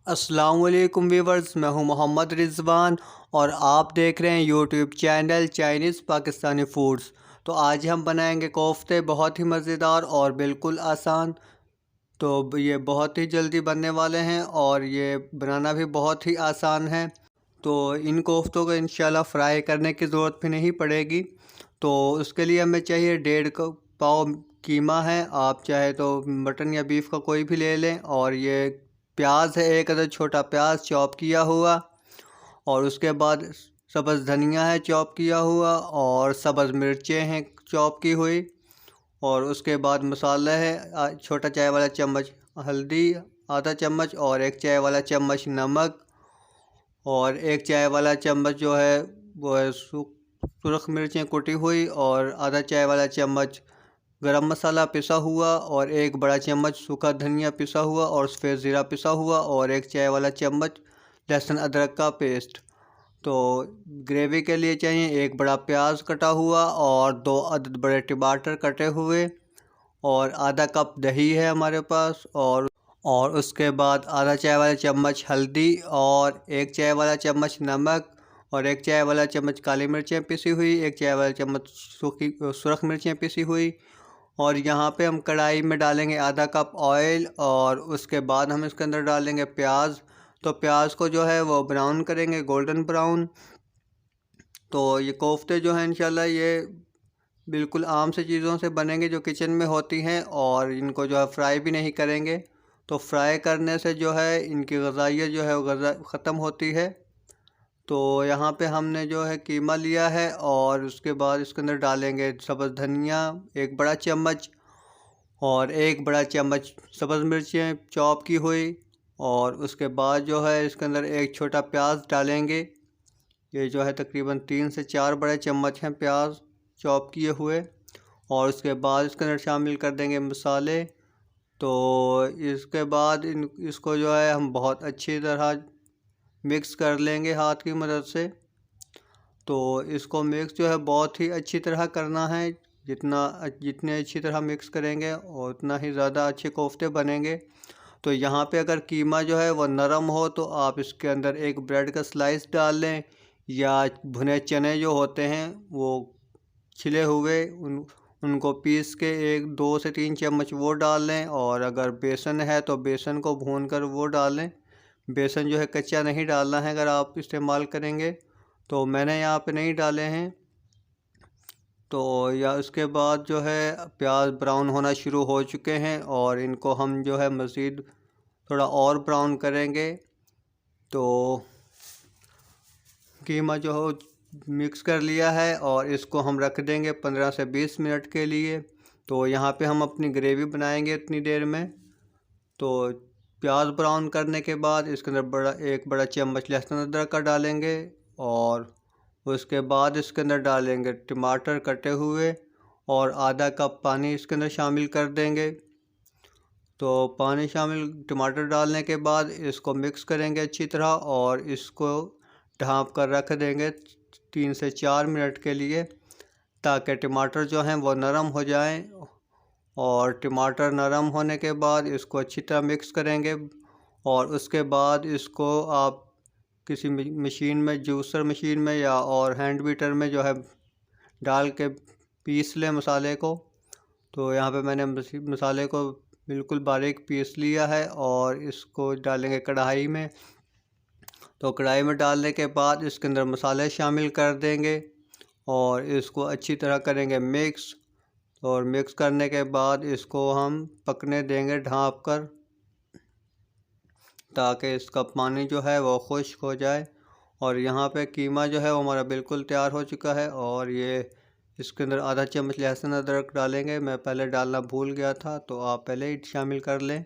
अस्सलाम वालेकुम व्यूवर्स, मैं हूं मोहम्मद रिजवान और आप देख रहे हैं YouTube channel Chinese Pakistani foods. तो आज हम बनाएंगे कोफ्ते, बहुत ही मज़ेदार और बिल्कुल आसान। तो ये बहुत ही जल्दी बनने वाले हैं और ये बनाना भी बहुत ही आसान है। तो इन कोफ्तों को इंशाल्लाह फ्राई करने की ज़रूरत भी नहीं पड़ेगी। तो उसके लिए हमें चाहिए 1.5 पाव कीमा है। आप चाहे तो मटन या बीफ का कोई भी ले लें। और ये प्याज है, एक अदर छोटा प्याज चॉप किया हुआ। और उसके बाद सब्ज़ धनिया है चॉप किया हुआ, और सब्ज़ मिर्चें हैं चॉप की हुई। और उसके बाद मसाला है, छोटा चाय वाला चम्मच हल्दी, आधा चम्मच, और एक चाय वाला चम्मच नमक, और एक चाय वाला चम्मच जो है वो है सुरख मिर्चें कुटी हुई, और आधा चाय वाला चम्मच गरम मसाला पिसा हुआ, और एक बड़ा चम्मच सूखा धनिया पिसा हुआ और सफ़ेद ज़ीरा पिसा हुआ, और एक चाय वाला चम्मच लहसुन अदरक का पेस्ट। तो ग्रेवी के लिए चाहिए एक बड़ा प्याज कटा हुआ और 2 अदद बड़े टमाटर कटे हुए, और आधा कप दही है हमारे पास। और उसके बाद आधा चाय वाला चम्मच हल्दी, और एक चाय वाला चम्मच नमक, और एक चाय वाला चम्मच काली मिर्चें पिसी हुई, एक चाय वाला चम्मच सूखी सुरख मिर्चें पिसी हुई। और यहाँ पे हम कढ़ाई में डालेंगे आधा कप ऑयल, और उसके बाद हम इसके अंदर डालेंगे प्याज। तो प्याज को जो है वो ब्राउन करेंगे, गोल्डन ब्राउन। तो ये कोफ्ते जो हैं इंशाल्लाह ये बिल्कुल आम से चीज़ों से बनेंगे जो किचन में होती हैं, और इनको जो है फ्राई भी नहीं करेंगे। तो फ्राई करने से जो है इनकी ग़ज़ाइयत जो है वो ख़त्म होती है। तो यहाँ पे हमने जो है कीमा लिया है, और उसके बाद इसके अंदर डालेंगे सब्ज़ धनिया एक बड़ा चम्मच, और एक बड़ा चम्मच सब्ज़ मिर्चें चॉप की हुई। और उसके बाद जो है इसके अंदर एक छोटा प्याज डालेंगे। ये जो है तकरीबन 3 से 4 बड़े चम्मच हैं प्याज चॉप किए हुए। और उसके बाद इसके अंदर शामिल कर देंगे मसाले। तो इसके बाद इसको जो है हम बहुत अच्छी तरह मिक्स कर लेंगे हाथ की मदद से। तो इसको मिक्स जो है बहुत ही अच्छी तरह करना है। जितने अच्छी तरह मिक्स करेंगे और उतना ही ज़्यादा अच्छे कोफ्ते बनेंगे। तो यहाँ पे अगर कीमा जो है वो नरम हो तो आप इसके अंदर एक ब्रेड का स्लाइस डाल लें, या भुने चने जो होते हैं वो छिले हुए उनको पीस के 1 2 से 3 चम्मच वो डाल लें। और अगर बेसन है तो बेसन को भून कर वो डालें। बेसन जो है कच्चा नहीं डालना है अगर आप इस्तेमाल करेंगे। तो मैंने यहाँ पे नहीं डाले हैं। तो या उसके बाद जो है प्याज ब्राउन होना शुरू हो चुके हैं, और इनको हम जो है मज़ीद थोड़ा और ब्राउन करेंगे। तो कीमा जो हो मिक्स कर लिया है, और इसको हम रख देंगे 15 से 20 मिनट के लिए। तो यहाँ पे हम अपनी ग्रेवी बनाएंगे इतनी देर में। तो प्याज ब्राउन करने के बाद इसके अंदर एक बड़ा चम्मच लहसुन अदरक का डालेंगे, और उसके बाद इसके अंदर डालेंगे टमाटर कटे हुए, और आधा कप पानी इसके अंदर शामिल कर देंगे। तो पानी शामिल टमाटर डालने के बाद इसको मिक्स करेंगे अच्छी तरह, और इसको ढाँप कर रख देंगे 3 से 4 मिनट के लिए, ताकि टमाटर जो हैं वो नरम हो जाएं। और टमाटर नरम होने के बाद इसको अच्छी तरह मिक्स करेंगे, और उसके बाद इसको आप किसी मशीन में, जूसर मशीन में या और हैंड बीटर में जो है डाल के पीस लें मसाले को। तो यहाँ पे मैंने मसाले को बिल्कुल बारीक पीस लिया है, और इसको डालेंगे कढ़ाई में। तो कढ़ाई में डालने के बाद इसके अंदर मसाले शामिल कर देंगे, और इसको अच्छी तरह करेंगे मिक्स। और मिक्स करने के बाद इसको हम पकने देंगे ढाँप कर, ताकि इसका पानी जो है वो खुश्क हो जाए। और यहाँ पे कीमा जो है वो हमारा बिल्कुल तैयार हो चुका है। और ये इसके अंदर आधा चम्मच लहसुन अदरक डालेंगे, मैं पहले डालना भूल गया था, तो आप पहले ही शामिल कर लें।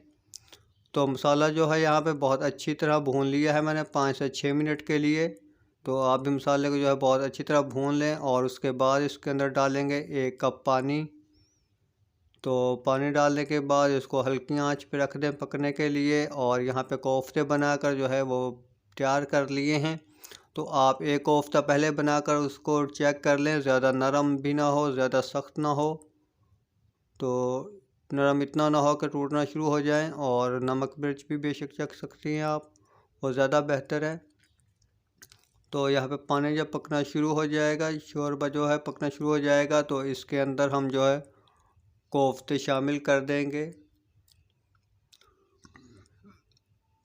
तो मसाला जो है यहाँ पे बहुत अच्छी तरह भून लिया है मैंने 5 से 6 मिनट के लिए। तो आप भी मसाले को जो है बहुत अच्छी तरह भून लें, और उसके बाद इसके अंदर डालेंगे 1 कप पानी। तो पानी डालने के बाद इसको हल्की आंच पे रख दें पकने के लिए। और यहाँ पे कोफ्ते बनाकर जो है वो तैयार कर लिए हैं। तो आप एक कोफ्ता पहले बनाकर उसको चेक कर लें, ज़्यादा नरम भी ना हो, ज़्यादा सख्त ना हो। तो नरम इतना ना हो कि टूटना शुरू हो जाए। और नमक मिर्च भी बेशक चख सकती हैं आप। वो ज़्यादा बेहतर है। तो यहाँ पे पानी जब पकना शुरू हो जाएगा, शोरबा जो है पकना शुरू हो जाएगा, तो इसके अंदर हम जो है कोफ्ते शामिल कर देंगे।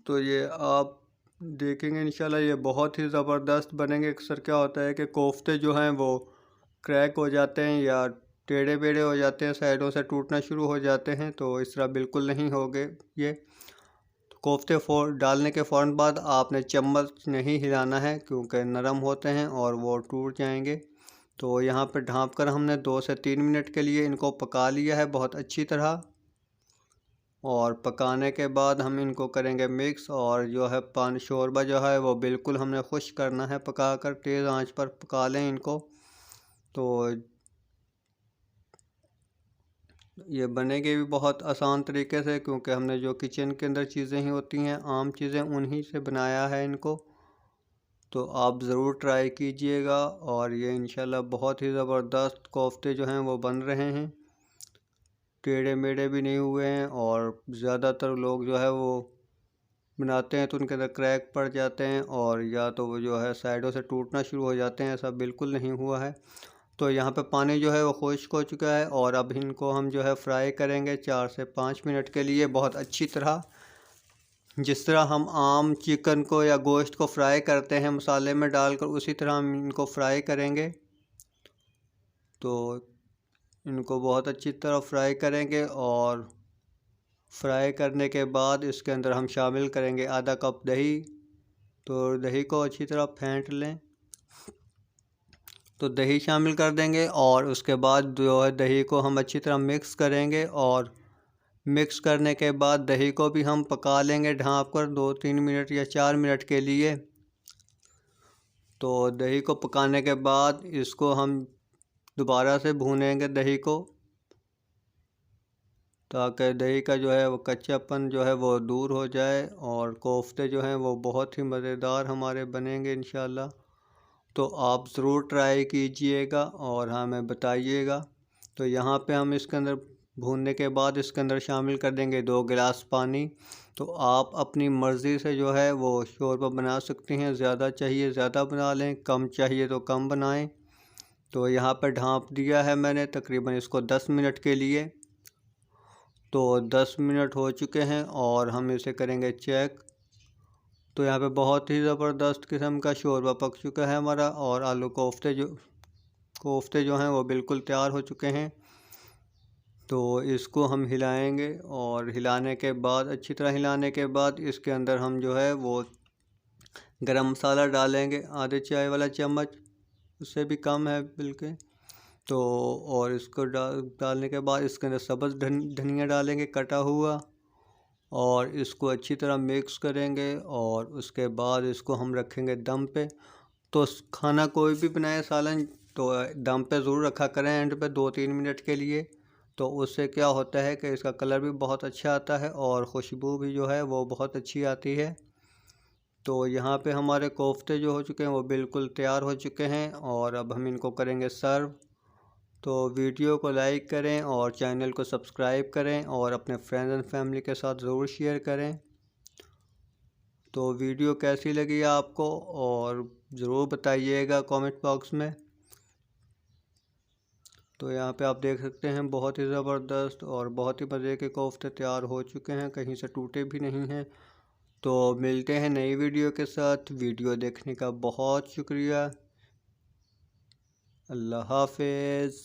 तो ये आप देखेंगे इंशाल्लाह ये बहुत ही ज़बरदस्त बनेंगे। अक्सर क्या होता है कि कोफ्ते जो हैं वो क्रैक हो जाते हैं या टेढ़े बेढ़े हो जाते हैं, साइडों से टूटना शुरू हो जाते हैं, तो इस तरह बिल्कुल नहीं होंगे ये। तो कोफ्ते डालने के फ़ौरन बाद आपने चम्मच नहीं हिलाना है क्योंकि नरम होते हैं और वो टूट जाएंगे। तो यहाँ पर ढाँप कर हमने 2 से 3 मिनट के लिए इनको पका लिया है बहुत अच्छी तरह। और पकाने के बाद हम इनको करेंगे मिक्स, और जो है पानी शोरबा जो है वो बिल्कुल हमने खुश्क करना है, पका कर तेज़ आंच पर पका लें इनको। तो ये बनेगी भी बहुत आसान तरीके से क्योंकि हमने जो किचन के अंदर चीज़ें ही होती हैं, आम चीज़ें, उन्हीं से बनाया है इनको। तो आप ज़रूर ट्राई कीजिएगा। और ये इंशाल्लाह बहुत ही ज़बरदस्त कोफ्ते जो हैं वो बन रहे हैं, टेढ़े मेढ़े भी नहीं हुए हैं। और ज़्यादातर लोग जो है वो बनाते हैं तो उनके अंदर क्रैक पड़ जाते हैं और या तो वो जो है साइडों से टूटना शुरू हो जाते हैं, ऐसा बिल्कुल नहीं हुआ है। तो यहाँ पे पानी जो है वो खुश्क हो चुका है और अब इनको हम जो है फ्राई करेंगे 4 से 5 मिनट के लिए बहुत अच्छी तरह। जिस तरह हम आम चिकन को या गोश्त को फ्राई करते हैं मसाले में डालकर, उसी तरह हम इनको फ्राई करेंगे। तो इनको बहुत अच्छी तरह फ्राई करेंगे और फ्राई करने के बाद इसके अंदर हम शामिल करेंगे आधा कप दही। तो दही को अच्छी तरह फेंट लें। तो दही शामिल कर देंगे और उसके बाद जो है दही को हम अच्छी तरह मिक्स करेंगे। और मिक्स करने के बाद दही को भी हम पका लेंगे ढाँप कर 2-3 मिनट या 4 मिनट के लिए। तो दही को पकाने के बाद इसको हम दोबारा से भूनेंगे दही को, ताकि दही का जो है वो कच्चापन जो है वो दूर हो जाए और कोफ्ते जो हैं वो बहुत ही मज़ेदार हमारे बनेंगे इंशाल्लाह। तो आप ज़रूर ट्राई कीजिएगा और हमें बताइएगा। तो यहाँ पे हम इसके अंदर भूनने के बाद इसके अंदर शामिल कर देंगे 2 गिलास पानी। तो आप अपनी मर्ज़ी से जो है वो शोरबा बना सकती हैं, ज़्यादा चाहिए ज़्यादा बना लें, कम चाहिए तो कम बनाएं। तो यहाँ पर ढाँप दिया है मैंने तकरीबन इसको 10 मिनट के लिए। तो 10 मिनट हो चुके हैं और हम इसे करेंगे चेक। तो यहाँ पे बहुत ही ज़बरदस्त किस्म का शोरबा पक चुका है हमारा और आलू कोफ्ते जो हैं वो बिल्कुल तैयार हो चुके हैं। तो इसको हम हिलाएंगे और हिलाने के बाद अच्छी तरह हिलाने के बाद इसके अंदर हम जो है वो गरम मसाला डालेंगे आधे चाय वाला चम्मच, उससे भी कम है बिल्कुल। तो और इसको डालने के बाद इसके अंदर सब्ज़ धनिया डालेंगे कटा हुआ और इसको अच्छी तरह मिक्स करेंगे और उसके बाद इसको हम रखेंगे दम पे। तो खाना कोई भी बनाए सालन तो दम पे ज़रूर रखा करें एंड पे 2-3 मिनट के लिए। तो उससे क्या होता है कि इसका कलर भी बहुत अच्छा आता है और ख़ुशबू भी जो है वो बहुत अच्छी आती है। तो यहाँ पे हमारे कोफ्ते जो हो चुके हैं वो बिल्कुल तैयार हो चुके हैं और अब हम इनको करेंगे सर्व। तो वीडियो को लाइक करें और चैनल को सब्सक्राइब करें और अपने फ्रेंड्स एंड फैमिली के साथ ज़रूर शेयर करें। तो वीडियो कैसी लगी आपको और ज़रूर बताइएगा कमेंट बॉक्स में। तो यहाँ पे आप देख सकते हैं बहुत ही ज़बरदस्त और बहुत ही मज़े के कोफ्ते तैयार हो चुके हैं, कहीं से टूटे भी नहीं हैं। तो मिलते हैं नई वीडियो के साथ। वीडियो देखने का बहुत शुक्रिया। अल्लाह हाफ़िज़।